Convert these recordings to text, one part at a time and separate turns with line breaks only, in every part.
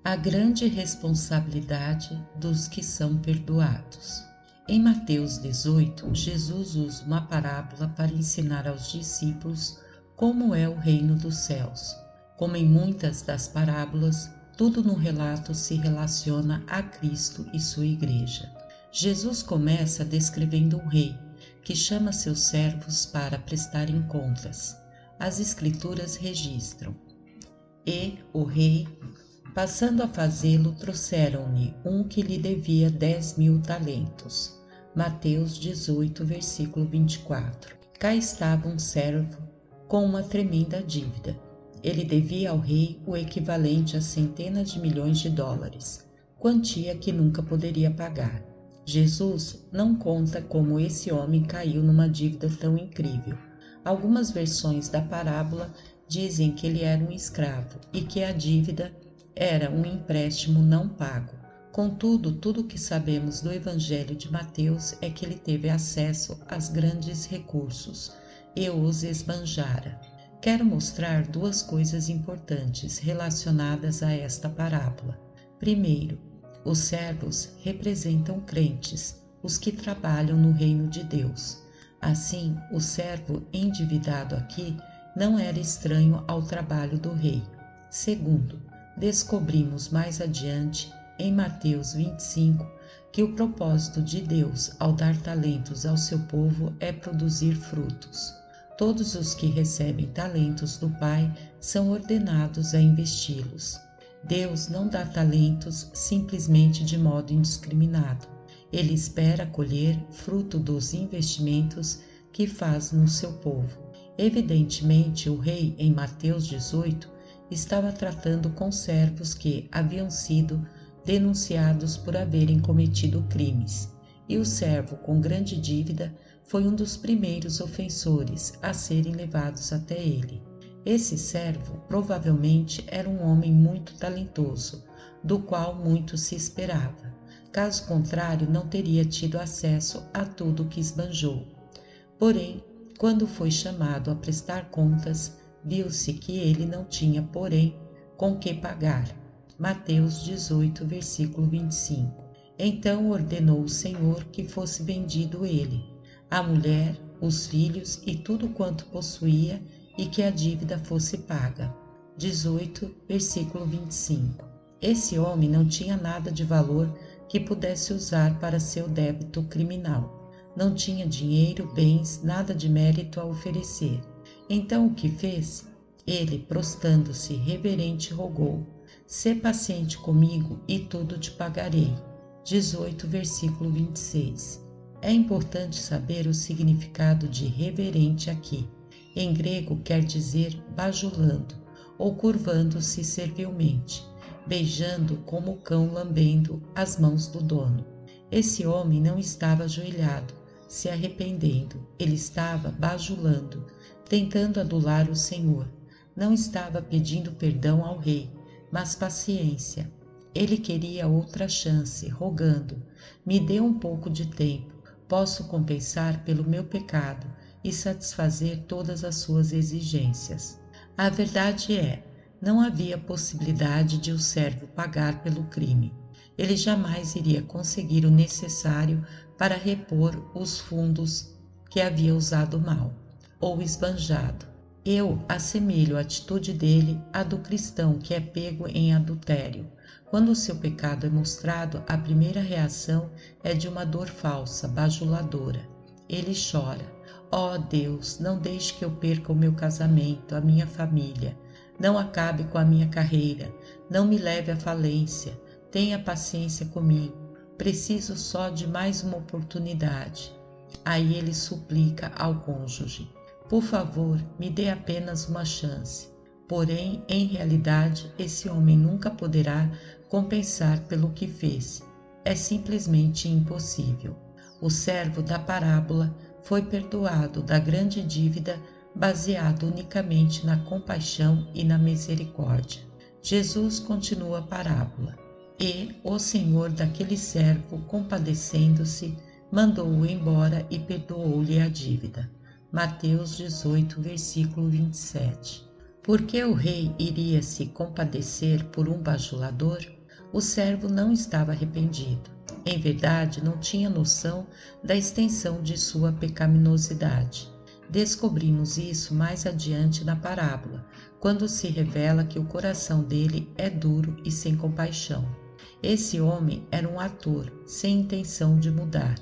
A grande responsabilidade dos que são perdoados. Em Mateus 18, Jesus usa uma parábola para ensinar aos discípulos como é o reino dos céus. Como em muitas das parábolas, tudo no relato se relaciona a Cristo e sua igreja. Jesus começa descrevendo um rei que chama seus servos para prestarem contas. As Escrituras registram: E o rei, passando a fazê-lo, trouxeram-lhe um que lhe devia 10.000 talentos. Mateus 18, versículo 24. Cá estava um servo com uma tremenda dívida. Ele devia ao rei o equivalente a centenas de milhões de dólares, quantia que nunca poderia pagar. Jesus não conta como esse homem caiu numa dívida tão incrível. Algumas versões da parábola dizem que ele era um escravo e que a dívida era um empréstimo não pago. Contudo, tudo o que sabemos do Evangelho de Mateus é que ele teve acesso aos grandes recursos e os esbanjara. Quero mostrar duas coisas importantes relacionadas a esta parábola. Primeiro, os servos representam crentes, os que trabalham no reino de Deus. Assim, o servo endividado aqui não era estranho ao trabalho do rei. Segundo, descobrimos mais adiante, em Mateus 25, que o propósito de Deus ao dar talentos ao seu povo é produzir frutos. Todos os que recebem talentos do Pai são ordenados a investi-los. Deus não dá talentos simplesmente de modo indiscriminado. Ele espera colher fruto dos investimentos que faz no seu povo. Evidentemente, o rei, em Mateus 18, estava tratando com servos que haviam sido denunciados por haverem cometido crimes, e o servo com grande dívida foi um dos primeiros ofensores a serem levados até ele. Esse servo provavelmente era um homem muito talentoso, do qual muito se esperava. Caso contrário, não teria tido acesso a tudo o que esbanjou. Porém, quando foi chamado a prestar contas, viu-se que ele não tinha, porém, com que pagar. Mateus 18, versículo 25. Então ordenou o Senhor que fosse vendido ele, a mulher, os filhos e tudo quanto possuía, e que a dívida fosse paga. 18, versículo 25. Esse homem não tinha nada de valor que pudesse usar para seu débito criminal. Não tinha dinheiro, bens, nada de mérito a oferecer. Então o que fez? Ele, prostrando-se reverente, rogou: Sê paciente comigo e tudo te pagarei. 18, versículo 26. É importante saber o significado de reverente aqui. Em grego quer dizer bajulando ou curvando-se servilmente, beijando como o cão lambendo as mãos do dono. Esse homem não estava ajoelhado, se arrependendo, ele estava bajulando, tentando adular o Senhor. Não estava pedindo perdão ao rei, mas paciência. Ele queria outra chance, rogando: me dê um pouco de tempo, posso compensar pelo meu pecado e satisfazer todas as suas exigências. A verdade é, não havia possibilidade de o servo pagar pelo crime. Ele jamais iria conseguir o necessário para repor os fundos que havia usado mal ou esbanjado. Eu assemelho a atitude dele à do cristão que é pego em adultério. Quando o seu pecado é mostrado, a primeira reação é de uma dor falsa, bajuladora. Ele chora: ó Deus, não deixe que eu perca o meu casamento, a minha família. Não acabe com a minha carreira. Não me leve à falência. Tenha paciência comigo. Preciso só de mais uma oportunidade. Aí ele suplica ao cônjuge: por favor, me dê apenas uma chance. Porém, em realidade, esse homem nunca poderá compensar pelo que fez. É simplesmente impossível. O servo da parábola foi perdoado da grande dívida baseado unicamente na compaixão e na misericórdia. Jesus continua a parábola. E o senhor daquele servo, compadecendo-se, mandou-o embora e perdoou-lhe a dívida. Mateus 18, versículo 27. Porque o rei iria se compadecer por um bajulador, o servo não estava arrependido. Em verdade, não tinha noção da extensão de sua pecaminosidade. Descobrimos isso mais adiante na parábola, quando se revela que o coração dele é duro e sem compaixão. Esse homem era um ator, sem intenção de mudar,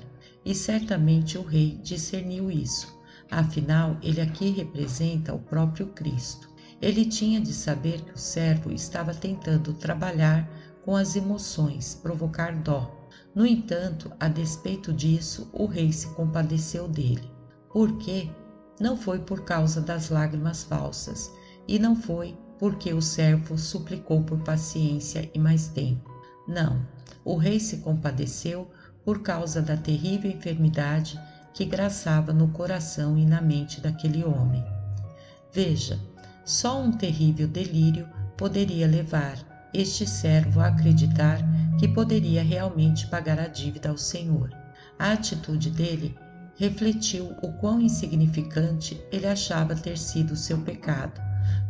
e certamente o rei discerniu isso. Afinal, ele aqui representa o próprio Cristo. Ele tinha de saber que o servo estava tentando trabalhar com as emoções, provocar dó. No entanto, a despeito disso, o rei se compadeceu dele. Por quê? Não foi por causa das lágrimas falsas, e não foi porque o servo suplicou por paciência e mais tempo. Não, o rei se compadeceu por causa da terrível enfermidade que graçava no coração e na mente daquele homem. Veja, só um terrível delírio poderia levar este servo a acreditar que poderia realmente pagar a dívida ao Senhor. A atitude dele refletiu o quão insignificante ele achava ter sido o seu pecado.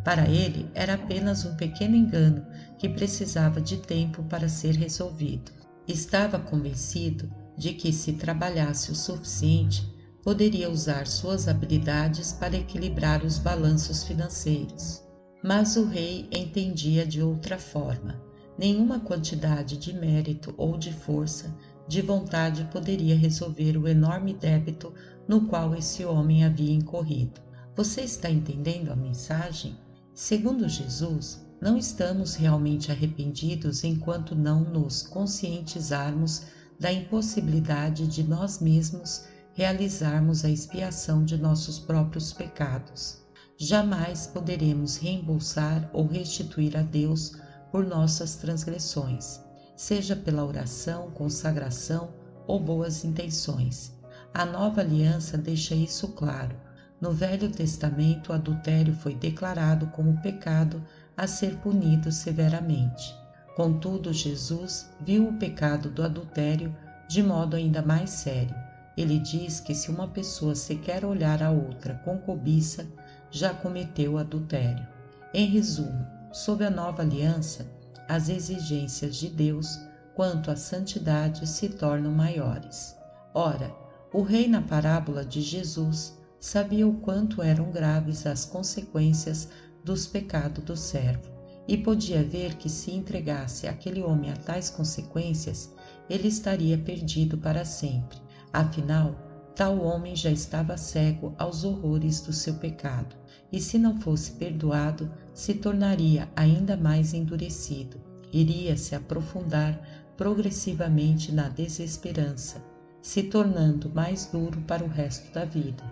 Para ele, era apenas um pequeno engano que precisava de tempo para ser resolvido. Estava convencido de que, se trabalhasse o suficiente, poderia usar suas habilidades para equilibrar os balanços financeiros. Mas o rei entendia de outra forma. Nenhuma quantidade de mérito ou de força de vontade poderia resolver o enorme débito no qual esse homem havia incorrido. Você está entendendo a mensagem? Segundo Jesus, não estamos realmente arrependidos enquanto não nos conscientizarmos da impossibilidade de nós mesmos realizarmos a expiação de nossos próprios pecados. Jamais poderemos reembolsar ou restituir a Deus por nossas transgressões, seja pela oração, consagração ou boas intenções. A nova aliança deixa isso claro. No Velho Testamento, o adultério foi declarado como pecado a ser punido severamente. Contudo, Jesus viu o pecado do adultério de modo ainda mais sério. Ele diz que se uma pessoa sequer olhar a outra com cobiça, já cometeu adultério. Em resumo, sob a nova aliança, as exigências de Deus quanto à santidade se tornam maiores. Ora, o rei na parábola de Jesus sabia o quanto eram graves as consequências dos pecados do servo, e podia ver que, se entregasse aquele homem a tais consequências, ele estaria perdido para sempre. Afinal, tal homem já estava cego aos horrores do seu pecado, e se não fosse perdoado, se tornaria ainda mais endurecido, iria se aprofundar progressivamente na desesperança, se tornando mais duro para o resto da vida.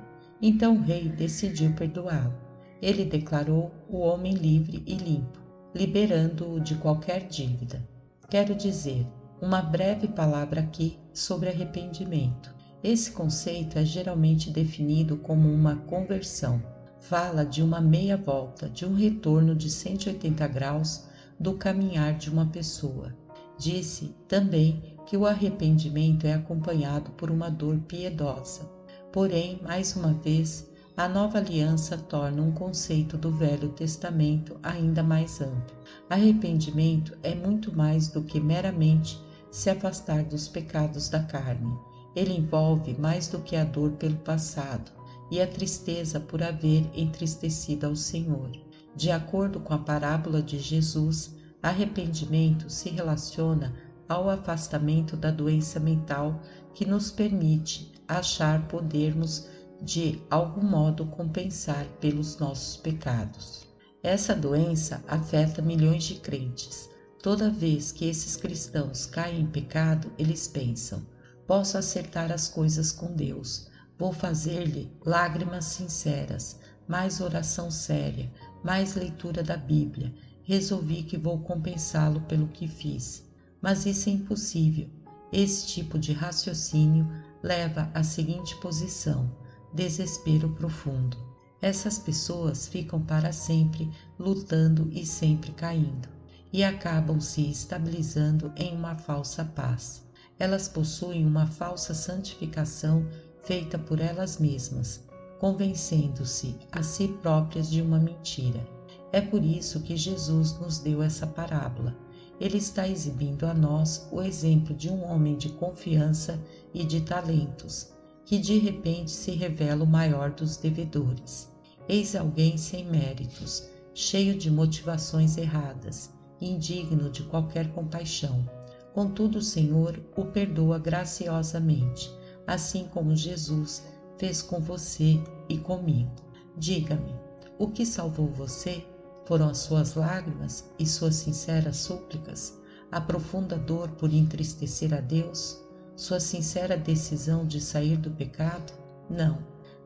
Então o rei decidiu perdoá-lo. Ele declarou o homem livre e limpo, liberando-o de qualquer dívida. Quero dizer, uma breve palavra aqui sobre arrependimento. Esse conceito é geralmente definido como uma conversão. Fala de uma meia volta, de um retorno de 180 graus do caminhar de uma pessoa. Disse também que o arrependimento é acompanhado por uma dor piedosa. Porém, mais uma vez, a nova aliança torna um conceito do Velho Testamento ainda mais amplo. Arrependimento é muito mais do que meramente se afastar dos pecados da carne. Ele envolve mais do que a dor pelo passado e a tristeza por haver entristecido ao Senhor. De acordo com a parábola de Jesus, arrependimento se relaciona ao afastamento da doença mental que nos permite achar podermos de algum modo compensar pelos nossos pecados. Essa doença afeta milhões de crentes. Toda vez que esses cristãos caem em pecado, eles pensam: posso acertar as coisas com Deus, vou fazer-lhe lágrimas sinceras, mais oração séria, mais leitura da Bíblia, resolvi que vou compensá-lo pelo que fiz. Mas isso é impossível. Esse tipo de raciocínio leva à seguinte posição: desespero profundo. Essas pessoas ficam para sempre lutando e sempre caindo, e acabam se estabilizando em uma falsa paz. Elas possuem uma falsa santificação feita por elas mesmas, convencendo-se a si próprias de uma mentira. É por isso que Jesus nos deu essa parábola. Ele está exibindo a nós o exemplo de um homem de confiança e de talentos, que de repente se revela o maior dos devedores. Eis alguém sem méritos, cheio de motivações erradas, indigno de qualquer compaixão. Contudo, o Senhor o perdoa graciosamente, assim como Jesus fez com você e comigo. Diga-me, o que salvou você? Foram as suas lágrimas e suas sinceras súplicas? A profunda dor por entristecer a Deus? Sua sincera decisão de sair do pecado? Não,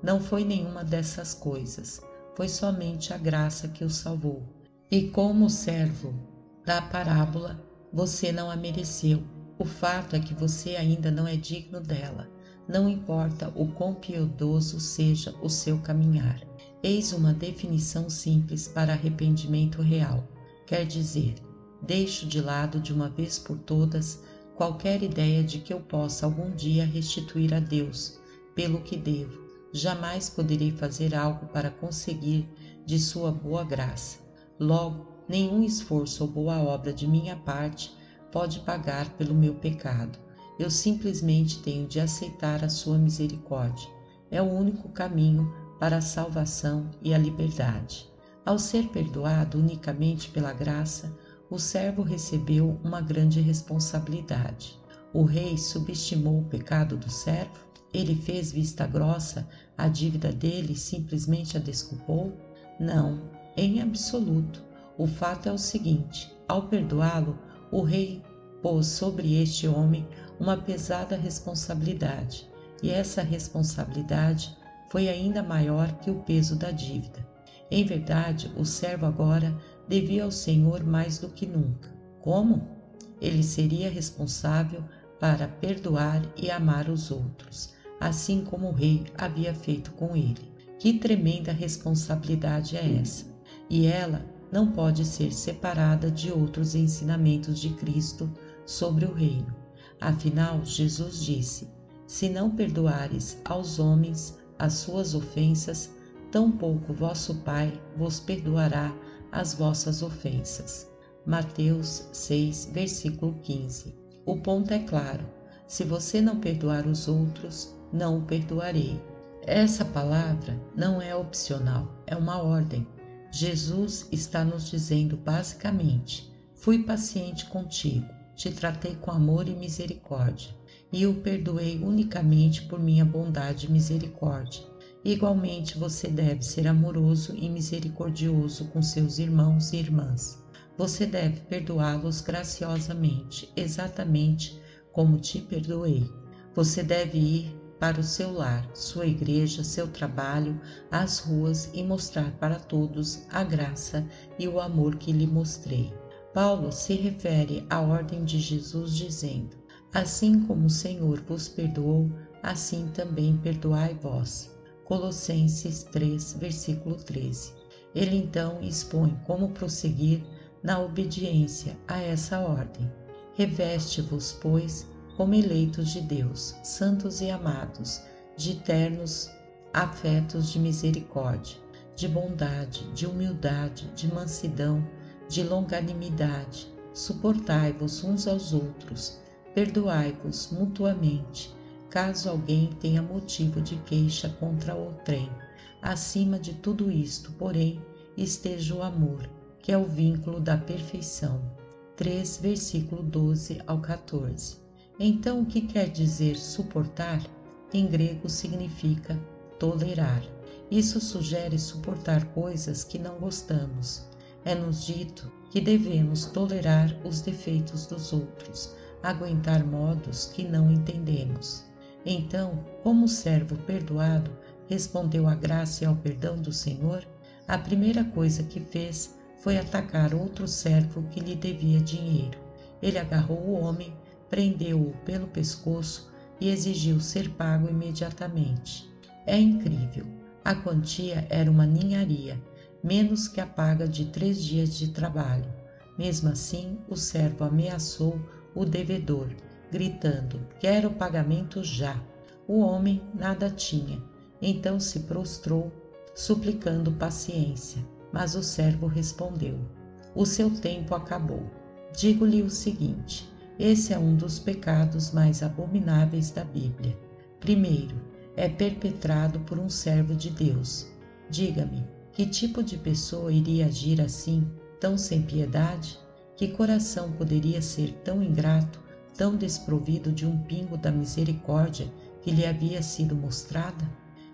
não foi nenhuma dessas coisas. Foi somente a graça que o salvou. E como servo da parábola, você não a mereceu. O fato é que você ainda não é digno dela. Não importa o quão piedoso seja o seu caminhar. Eis uma definição simples para arrependimento real. Quer dizer, deixo de lado de uma vez por todas qualquer ideia de que eu possa algum dia restituir a Deus pelo que devo. Jamais poderei fazer algo para conseguir de sua boa graça. Logo, nenhum esforço ou boa obra de minha parte pode pagar pelo meu pecado. Eu simplesmente tenho de aceitar a sua misericórdia. É o único caminho para a salvação e a liberdade. Ao ser perdoado unicamente pela graça, o servo recebeu uma grande responsabilidade. O rei subestimou o pecado do servo? Ele fez vista grossa à dívida dele e simplesmente a desculpou? Não, em absoluto. O fato é o seguinte: ao perdoá-lo, o rei pôs sobre este homem uma pesada responsabilidade, e essa responsabilidade foi ainda maior que o peso da dívida. Em verdade, o servo agora devia ao Senhor mais do que nunca. Como? Ele seria responsável para perdoar e amar os outros, assim como o rei havia feito com ele. Que tremenda responsabilidade é essa? E ela não pode ser separada de outros ensinamentos de Cristo sobre o reino. Afinal, Jesus disse: se não perdoares aos homens as suas ofensas, tampouco vosso Pai vos perdoará as vossas ofensas. Mateus 6, versículo 15. O ponto é claro: se você não perdoar os outros, não o perdoarei. Essa palavra não é opcional, é uma ordem. Jesus está nos dizendo basicamente: fui paciente contigo, te tratei com amor e misericórdia, e o perdoei unicamente por minha bondade e misericórdia. Igualmente, você deve ser amoroso e misericordioso com seus irmãos e irmãs. Você deve perdoá-los graciosamente, exatamente como te perdoei. Você deve ir para o seu lar, sua igreja, seu trabalho, as ruas e mostrar para todos a graça e o amor que lhe mostrei. Paulo se refere à ordem de Jesus dizendo: assim como o Senhor vos perdoou, assim também perdoai vós. Colossenses 3, versículo 13. Ele então expõe como prosseguir na obediência a essa ordem. Reveste-vos, pois, como eleitos de Deus, santos e amados, de ternos afetos de misericórdia, de bondade, de humildade, de mansidão, de longanimidade. Suportai-vos uns aos outros, perdoai-vos mutuamente, caso alguém tenha motivo de queixa contra outrem. Acima de tudo isto, porém, esteja o amor, que é o vínculo da perfeição. 3, versículo 12 ao 14. Então, o que quer dizer suportar? Em grego significa tolerar. Isso sugere suportar coisas que não gostamos. É-nos dito que devemos tolerar os defeitos dos outros, aguentar modos que não entendemos. Então, como o servo perdoado respondeu à graça e ao perdão do Senhor, a primeira coisa que fez foi atacar outro servo que lhe devia dinheiro. Ele agarrou o homem, prendeu-o pelo pescoço e exigiu ser pago imediatamente. É incrível. A quantia era uma ninharia, menos que a paga de 3 dias de trabalho. Mesmo assim, o servo ameaçou o devedor, gritando: quero o pagamento já. O homem nada tinha, então se prostrou, suplicando paciência. Mas o servo respondeu: o seu tempo acabou. Digo-lhe o seguinte: esse é um dos pecados mais abomináveis da Bíblia. Primeiro, é perpetrado por um servo de Deus. Diga-me, que tipo de pessoa iria agir assim, tão sem piedade? Que coração poderia ser tão ingrato, tão desprovido de um pingo da misericórdia que lhe havia sido mostrada?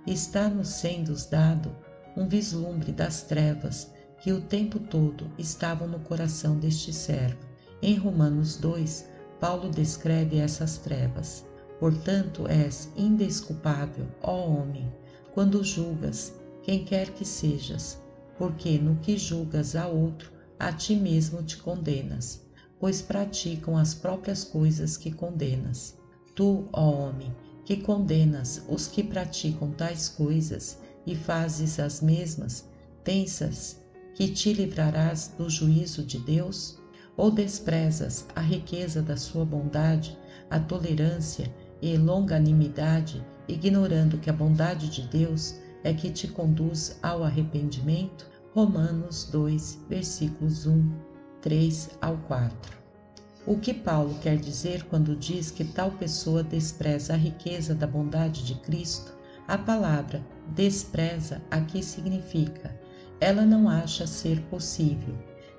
Está-nos sendo dado um vislumbre das trevas que o tempo todo estavam no coração deste servo. Em Romanos 2, Paulo descreve essas trevas. Portanto, és indesculpável, ó homem, quando julgas quem quer que sejas, porque no que julgas a outro, a ti mesmo te condenas, pois praticam as próprias coisas que condenas. Tu, ó homem, que condenas os que praticam tais coisas e fazes as mesmas, pensas que te livrarás do juízo de Deus? Ou desprezas a riqueza da sua bondade, a tolerância e longanimidade, ignorando que a bondade de Deus é que te conduz ao arrependimento? Romanos 2, versículos 3 ao 4. O que Paulo quer dizer quando diz que tal pessoa despreza a riqueza da bondade de Cristo? A palavra despreza aqui significa: ela não acha ser possível.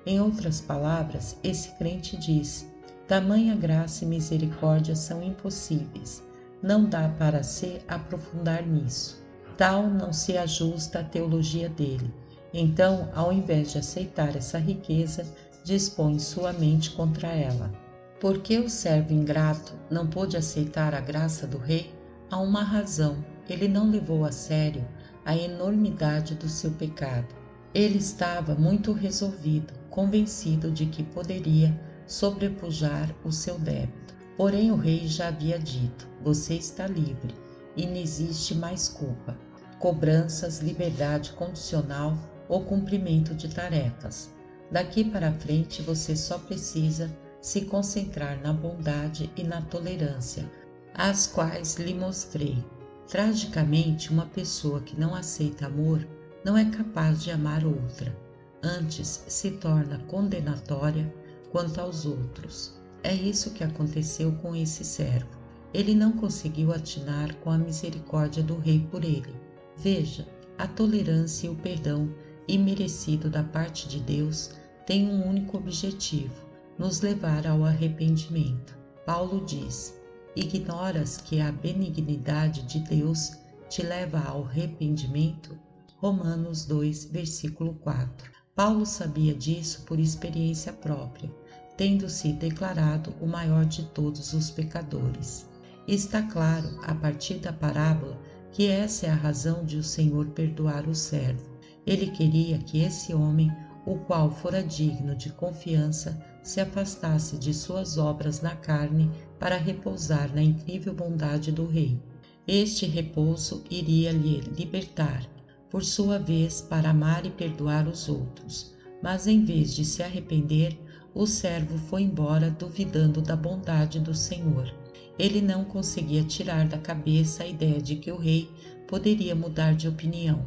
Em outras palavras, esse crente diz: tamanha graça e misericórdia são impossíveis, não dá para se aprofundar nisso. Tal não se ajusta à teologia dele. Então, ao invés de aceitar essa riqueza, dispõe sua mente contra ela. Por que o servo ingrato não pôde aceitar a graça do rei? Há uma razão: ele não levou a sério a enormidade do seu pecado. Ele estava muito resolvido, convencido de que poderia sobrepujar o seu débito. Porém o rei já havia dito: você está livre e não existe mais culpa, cobranças, liberdade condicional ou cumprimento de tarefas. Daqui para frente você só precisa se concentrar na bondade e na tolerância, as quais lhe mostrei. Tragicamente, uma pessoa que não aceita amor não é capaz de amar outra. Antes, se torna condenatória quanto aos outros. É isso que aconteceu com esse servo. Ele não conseguiu atinar com a misericórdia do rei por ele. Veja, a tolerância e o perdão imerecido da parte de Deus têm um único objetivo: nos levar ao arrependimento. Paulo diz: ignoras que a benignidade de Deus te leva ao arrependimento? Romanos 2, versículo 4. Paulo sabia disso por experiência própria, tendo-se declarado o maior de todos os pecadores. Está claro, a partir da parábola, que essa é a razão de o Senhor perdoar o servo. Ele queria que esse homem, o qual fora digno de confiança, se afastasse de suas obras na carne para repousar na incrível bondade do Rei. Este repouso iria lhe libertar, por sua vez, para amar e perdoar os outros. Mas em vez de se arrepender, o servo foi embora duvidando da bondade do Senhor. Ele não conseguia tirar da cabeça a ideia de que o rei poderia mudar de opinião.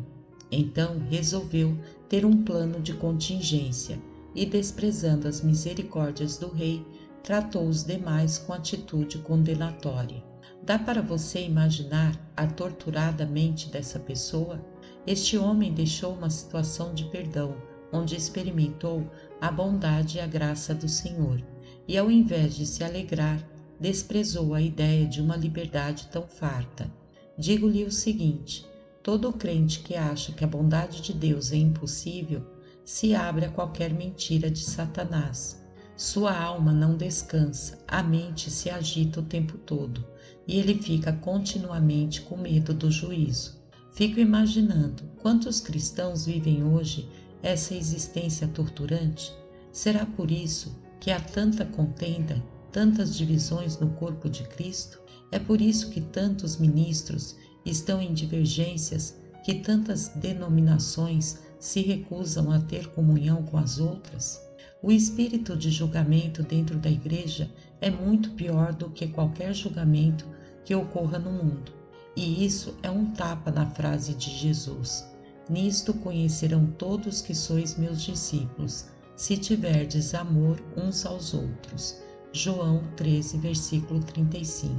Então resolveu ter um plano de contingência e, desprezando as misericórdias do rei, tratou os demais com atitude condenatória. Dá para você imaginar a torturada mente dessa pessoa? Este homem deixou uma situação de perdão, onde experimentou a bondade e a graça do Senhor, e ao invés de se alegrar, desprezou a ideia de uma liberdade tão farta. Digo-lhe o seguinte: todo crente que acha que a bondade de Deus é impossível, se abre a qualquer mentira de Satanás. Sua alma não descansa, a mente se agita o tempo todo, e ele fica continuamente com medo do juízo. Fico imaginando quantos cristãos vivem hoje essa existência torturante. Será por isso que há tanta contenda, tantas divisões no corpo de Cristo? É por isso que tantos ministros estão em divergências, que tantas denominações se recusam a ter comunhão com as outras? O espírito de julgamento dentro da igreja é muito pior do que qualquer julgamento que ocorra no mundo. E isso é um tapa na frase de Jesus: Nisto conhecerão todos que sois meus discípulos, se tiverdes amor uns aos outros. João 13, versículo 35.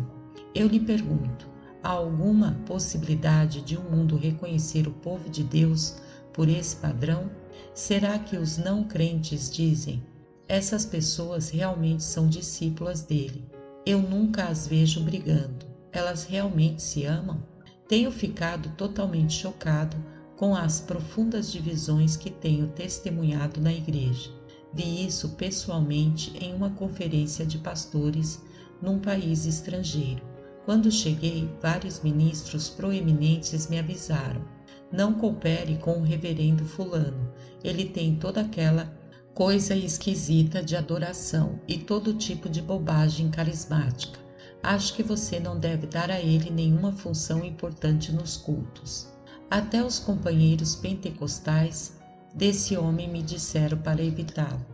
Eu lhe pergunto, há alguma possibilidade de um mundo reconhecer o povo de Deus por esse padrão? Será que os não crentes dizem, essas pessoas realmente são discípulas dele? Eu nunca as vejo brigando. Elas realmente se amam? Tenho ficado totalmente chocado com as profundas divisões que tenho testemunhado na igreja. Vi isso pessoalmente em uma conferência de pastores num país estrangeiro. Quando cheguei, vários ministros proeminentes me avisaram: não coopere com o reverendo fulano, ele tem toda aquela coisa esquisita de adoração e todo tipo de bobagem carismática. Acho que você não deve dar a ele nenhuma função importante nos cultos. Até os companheiros pentecostais desse homem me disseram para evitá-lo.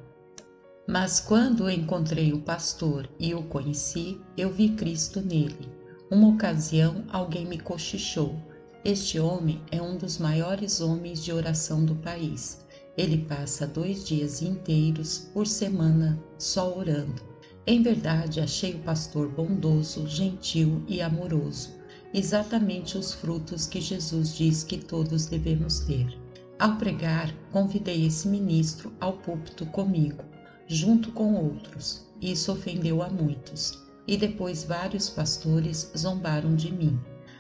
Mas quando encontrei o pastor e o conheci, eu vi Cristo nele. Uma ocasião alguém me cochichou: este homem é um dos maiores homens de oração do país. Ele passa 2 dias inteiros por semana só orando. Em verdade, achei o pastor bondoso, gentil e amoroso, exatamente os frutos que Jesus diz que todos devemos ter. Ao pregar, convidei esse ministro ao púlpito comigo, junto com outros. Isso ofendeu a muitos, e depois vários pastores zombaram de mim.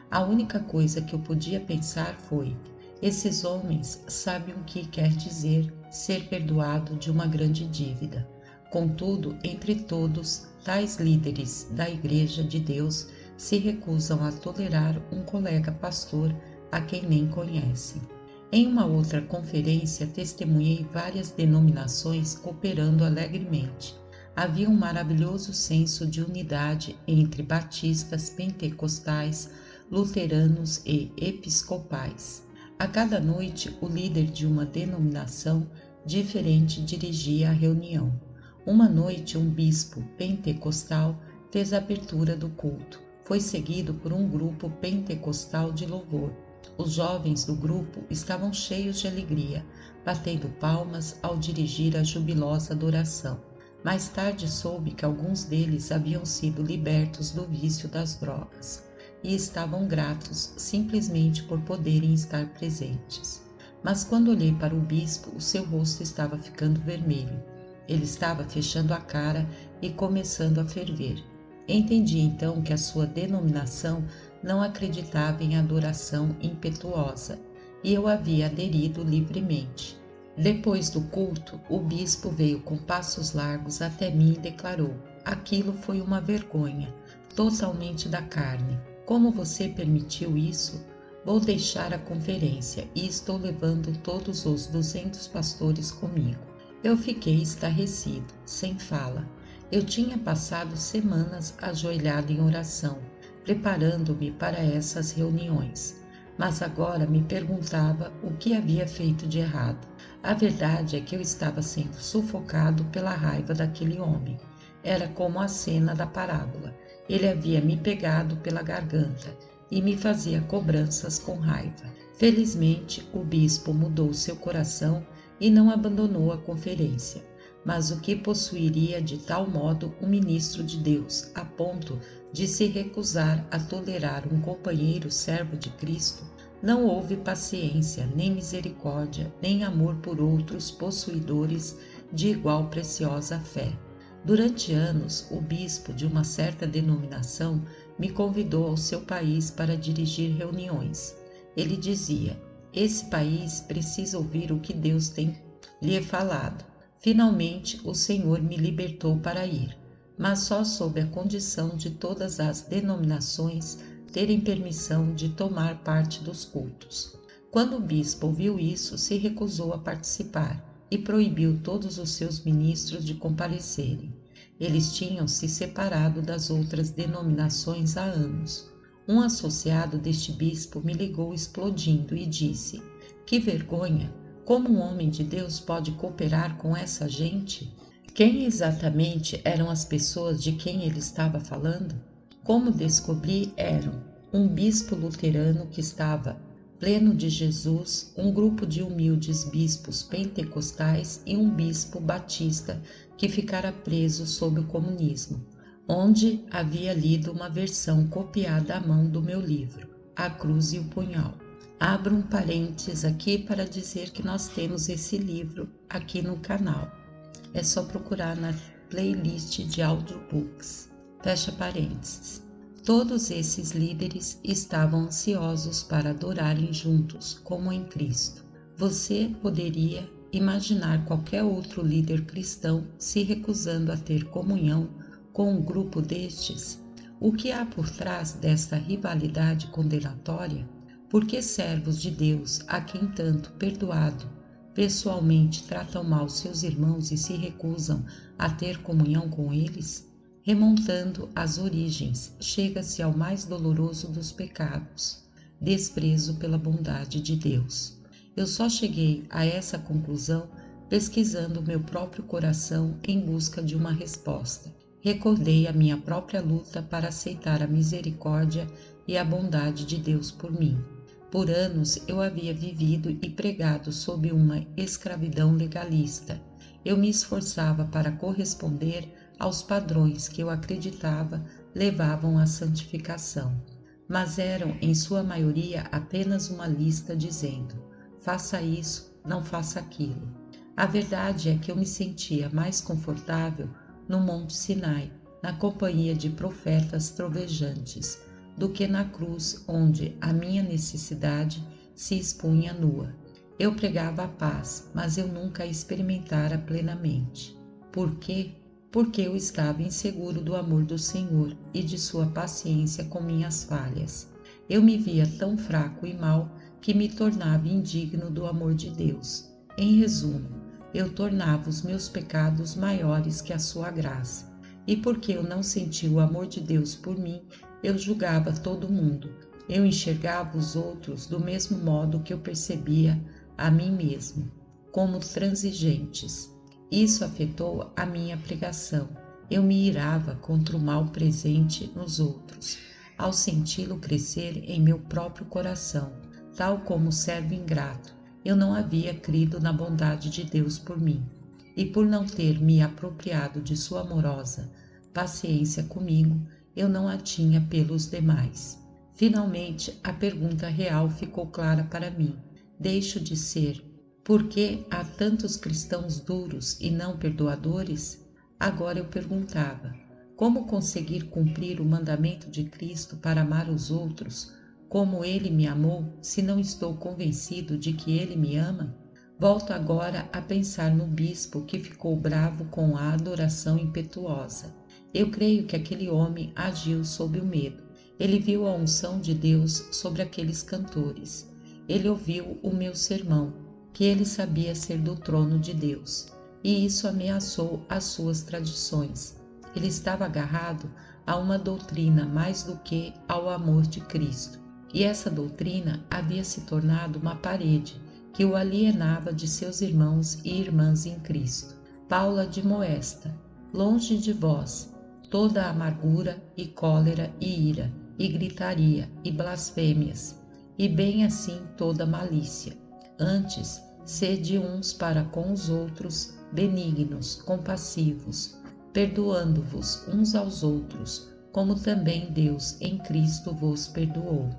A única coisa que eu podia pensar foi: esses homens sabem o que quer dizer ser perdoado de uma grande dívida. Contudo, entre todos, tais líderes da Igreja de Deus se recusam a tolerar um colega pastor a quem nem conhecem. Em uma outra conferência, testemunhei várias denominações cooperando alegremente. Havia um maravilhoso senso de unidade entre batistas, pentecostais, luteranos e episcopais. A cada noite, o líder de uma denominação diferente dirigia a reunião. Uma noite, um bispo pentecostal fez a abertura do culto. Foi seguido por um grupo pentecostal de louvor. Os jovens do grupo estavam cheios de alegria, batendo palmas ao dirigir a jubilosa adoração. Mais tarde soube que alguns deles haviam sido libertos do vício das drogas e estavam gratos simplesmente por poderem estar presentes. Mas quando olhei para o bispo, o seu rosto estava ficando vermelho. Ele estava fechando a cara e começando a ferver. Entendi então que a sua denominação não acreditava em adoração impetuosa, e eu havia aderido livremente. Depois do culto, o bispo veio com passos largos até mim e declarou: aquilo foi uma vergonha, totalmente da carne. Como você permitiu isso? Vou deixar a conferência e estou levando todos os 200 pastores comigo. Eu fiquei estarrecido, sem fala. Eu tinha passado semanas ajoelhado em oração, preparando-me para essas reuniões, mas agora me perguntava o que havia feito de errado. A verdade é que eu estava sendo sufocado pela raiva daquele homem. Era como a cena da parábola. Ele havia me pegado pela garganta e me fazia cobranças com raiva. Felizmente, o bispo mudou seu coração e não abandonou a conferência. Mas o que possuiria de tal modo um ministro de Deus, a ponto de se recusar a tolerar um companheiro servo de Cristo? Não houve paciência, nem misericórdia, nem amor por outros possuidores de igual preciosa fé. Durante anos, o bispo de uma certa denominação me convidou ao seu país para dirigir reuniões. Ele dizia: esse país precisa ouvir o que Deus tem lhe falado. Finalmente, o Senhor me libertou para ir, mas só sob a condição de todas as denominações terem permissão de tomar parte dos cultos. Quando o bispo ouviu isso, se recusou a participar e proibiu todos os seus ministros de comparecerem. Eles tinham se separado das outras denominações há anos. Um associado deste bispo me ligou explodindo e disse: que vergonha! Como um homem de Deus pode cooperar com essa gente? Quem exatamente eram as pessoas de quem ele estava falando? Como descobri, eram um bispo luterano que estava pleno de Jesus, um grupo de humildes bispos pentecostais e um bispo batista que ficara preso sob o comunismo, onde havia lido uma versão copiada à mão do meu livro, A Cruz e o Punhal. Abro um parênteses aqui para dizer que nós temos esse livro aqui no canal. É só procurar na playlist de audiobooks. Fecha parênteses. Todos esses líderes estavam ansiosos para adorarem juntos, como em Cristo. Você poderia imaginar qualquer outro líder cristão se recusando a ter comunhão com um grupo destes? O que há por trás desta rivalidade condenatória? Por que servos de Deus, a quem tanto perdoado, pessoalmente tratam mal seus irmãos e se recusam a ter comunhão com eles? Remontando às origens, chega-se ao mais doloroso dos pecados, desprezo pela bondade de Deus. Eu só cheguei a essa conclusão pesquisando o meu próprio coração em busca de uma resposta. Recordei a minha própria luta para aceitar a misericórdia e a bondade de Deus por mim. Por anos eu havia vivido e pregado sob uma escravidão legalista. Eu me esforçava para corresponder aos padrões que eu acreditava levavam à santificação, mas eram em sua maioria apenas uma lista dizendo: faça isso, não faça aquilo. A verdade é que eu me sentia mais confortável no Monte Sinai, na companhia de profetas trovejantes, do que na cruz, onde a minha necessidade se expunha nua. Eu pregava a paz, mas eu nunca a experimentara plenamente. Por quê? Porque eu estava inseguro do amor do Senhor e de sua paciência com minhas falhas. Eu me via tão fraco e mau que me tornava indigno do amor de Deus. Em resumo, eu tornava os meus pecados maiores que a sua graça. E porque eu não sentia o amor de Deus por mim, eu julgava todo mundo. Eu enxergava os outros do mesmo modo que eu percebia a mim mesmo, como transigentes. Isso afetou a minha pregação. Eu me irava contra o mal presente nos outros, ao senti-lo crescer em meu próprio coração, tal como servo ingrato. Eu não havia crido na bondade de Deus por mim, e por não ter me apropriado de sua amorosa paciência comigo, eu não a tinha pelos demais. Finalmente, a pergunta real ficou clara para mim. Deixo de ser. Por que há tantos cristãos duros e não perdoadores? Agora eu perguntava: como conseguir cumprir o mandamento de Cristo para amar os outros como Ele me amou, se não estou convencido de que Ele me ama? Volto agora a pensar no bispo que ficou bravo com a adoração impetuosa. Eu creio que aquele homem agiu sob o medo. Ele viu a unção de Deus sobre aqueles cantores. Ele ouviu o meu sermão, que ele sabia ser do trono de Deus, e isso ameaçou as suas tradições. Ele estava agarrado a uma doutrina mais do que ao amor de Cristo, e essa doutrina havia se tornado uma parede que o alienava de seus irmãos e irmãs em Cristo. Paulo admoesta: longe de vós toda amargura e cólera e ira, e gritaria e blasfêmias, e bem assim toda malícia. Antes, sede uns para com os outros benignos, compassivos, perdoando-vos uns aos outros, como também Deus em Cristo vos perdoou.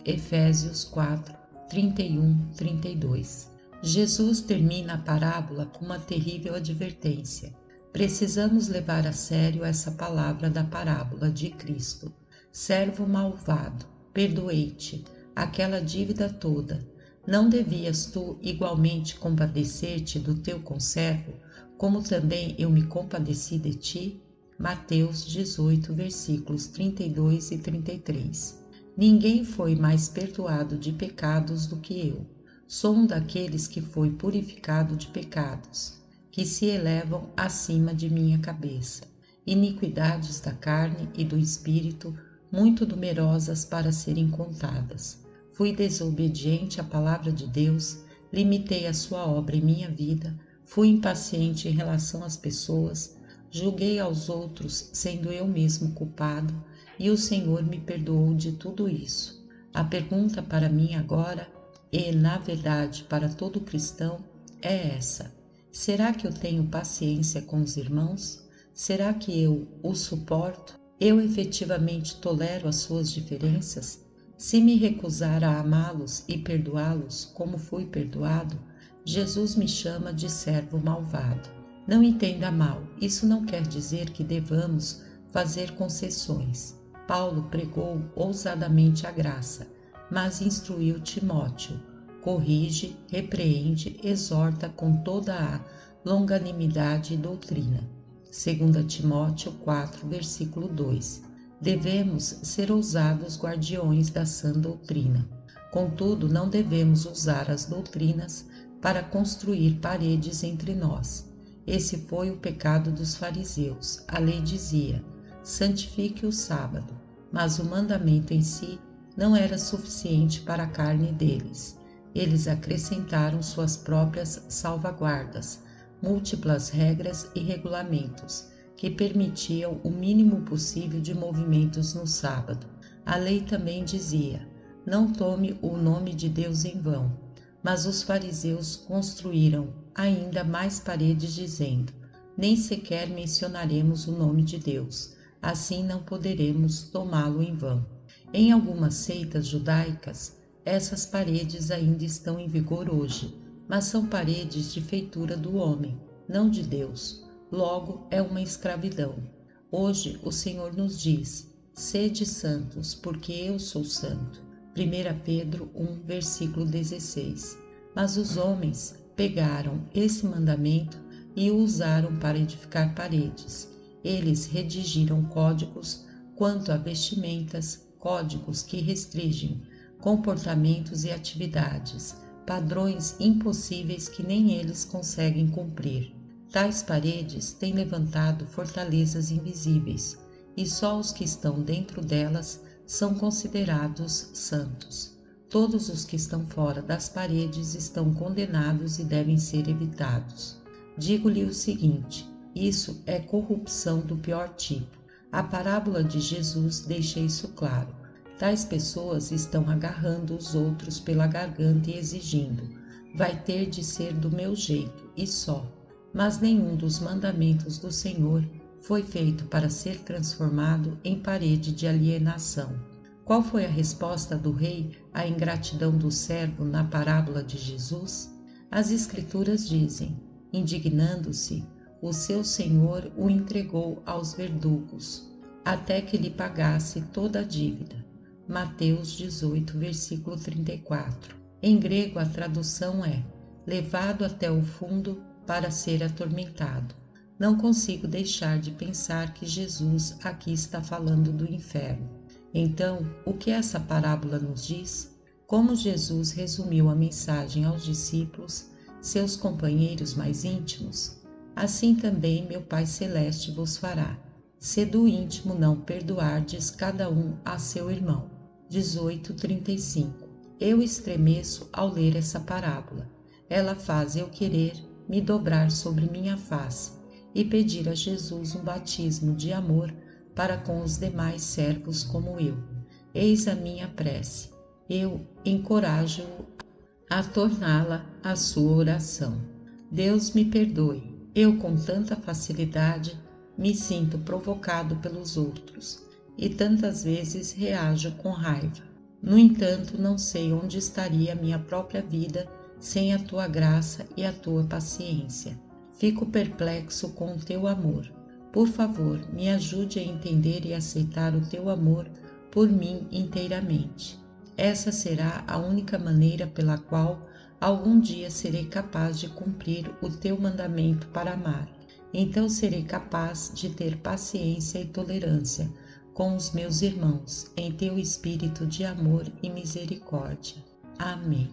Efésios 4, 31-32. Jesus termina a parábola com uma terrível advertência. Precisamos levar a sério essa palavra da parábola de Cristo. Servo malvado, perdoei-te aquela dívida toda. Não devias tu igualmente compadecer-te do teu conservo, como também eu me compadeci de ti? Mateus 18, versículos 32 e 33. Ninguém foi mais perdoado de pecados do que eu. Sou um daqueles que foi purificado de pecados, que se elevam acima de minha cabeça. Iniquidades da carne e do espírito, muito numerosas para serem contadas. Fui desobediente à palavra de Deus, limitei a sua obra em minha vida, fui impaciente em relação às pessoas, julguei aos outros, sendo eu mesmo culpado, e o Senhor me perdoou de tudo isso. A pergunta para mim agora e, na verdade, para todo cristão, é essa: será que eu tenho paciência com os irmãos? Será que eu os suporto? Eu efetivamente tolero as suas diferenças? Se me recusar a amá-los e perdoá-los como fui perdoado, Jesus me chama de servo malvado. Não entenda mal, isso não quer dizer que devamos fazer concessões. Paulo pregou ousadamente a graça, mas instruiu Timóteo: corrige, repreende, exorta com toda a longanimidade e doutrina. 2 Timóteo 4, versículo 2. Devemos ser ousados guardiões da sã doutrina. Contudo, não devemos usar as doutrinas para construir paredes entre nós. Esse foi o pecado dos fariseus. A lei dizia: santifique o sábado, mas o mandamento em si não era suficiente para a carne deles. Eles acrescentaram suas próprias salvaguardas, múltiplas regras e regulamentos que permitiam o mínimo possível de movimentos no sábado. A lei também dizia: não tome o nome de Deus em vão. Mas os fariseus construíram ainda mais paredes, dizendo: nem sequer mencionaremos o nome de Deus, assim não poderemos tomá-lo em vão. Em algumas seitas judaicas, essas paredes ainda estão em vigor hoje, mas são paredes de feitura do homem, não de Deus. Logo, é uma escravidão. Hoje o Senhor nos diz: sede santos, porque eu sou santo. 1 Pedro 1, versículo 16. Mas os homens pegaram esse mandamento e o usaram para edificar paredes. Eles redigiram códigos quanto a vestimentas, códigos que restringem comportamentos e atividades, padrões impossíveis que nem eles conseguem cumprir. Tais paredes têm levantado fortalezas invisíveis, e só os que estão dentro delas são considerados santos. Todos os que estão fora das paredes estão condenados e devem ser evitados. Digo-lhe o seguinte: isso é corrupção do pior tipo. A parábola de Jesus deixa isso claro. Tais pessoas estão agarrando os outros pela garganta e exigindo: vai ter de ser do meu jeito e só. Mas nenhum dos mandamentos do Senhor foi feito para ser transformado em parede de alienação. Qual foi a resposta do rei à ingratidão do servo na parábola de Jesus? As Escrituras dizem: indignando-se, o seu senhor o entregou aos verdugos, até que lhe pagasse toda a dívida. Mateus 18, versículo 34. Em grego, a tradução é: levado até o fundo para ser atormentado. Não consigo deixar de pensar que Jesus aqui está falando do inferno. Então, o que essa parábola nos diz? Como Jesus resumiu a mensagem aos discípulos, seus companheiros mais íntimos, assim também meu Pai Celeste vos fará, se do íntimo não perdoardes cada um a seu irmão. 18:35. Eu estremeço ao ler essa parábola. Ela faz eu querer me dobrar sobre minha face e pedir a Jesus um batismo de amor para com os demais servos como eu. Eis a minha prece. Eu encorajo-o a torná-la a sua oração. Deus me perdoe. Eu com tanta facilidade me sinto provocado pelos outros e tantas vezes reajo com raiva. No entanto, não sei onde estaria a minha própria vida sem a tua graça e a tua paciência. Fico perplexo com o teu amor. Por favor, me ajude a entender e aceitar o teu amor por mim inteiramente. Essa será a única maneira pela qual algum dia serei capaz de cumprir o teu mandamento para amar. Então serei capaz de ter paciência e tolerância com os meus irmãos em teu espírito de amor e misericórdia. Amém.